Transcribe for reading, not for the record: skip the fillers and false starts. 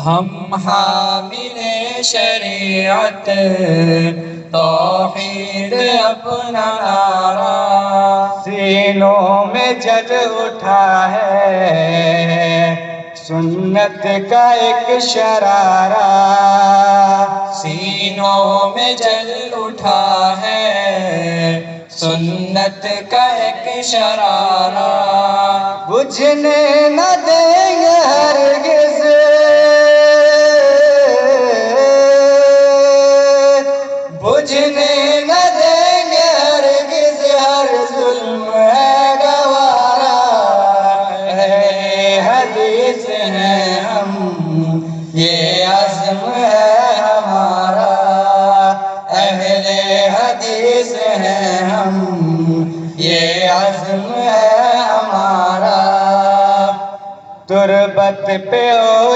ہم حامل شریعت توحید اپنا نعرہ سینوں میں جل اٹھا ہے سنت کا ایک شرارہ سینوں میں جل اٹھا ہے سنت کا ایک شرارہ بجھنے نہ دیں گے ہرگز بجھنے نہ دیں گے ہرگز ہر ظلم ہے گوارا حدیث ہیں ہم یہ عزم ہے ہمارا اہل حدیث ہیں ہم یہ عزم ہے ہمارا تربت پہ اولی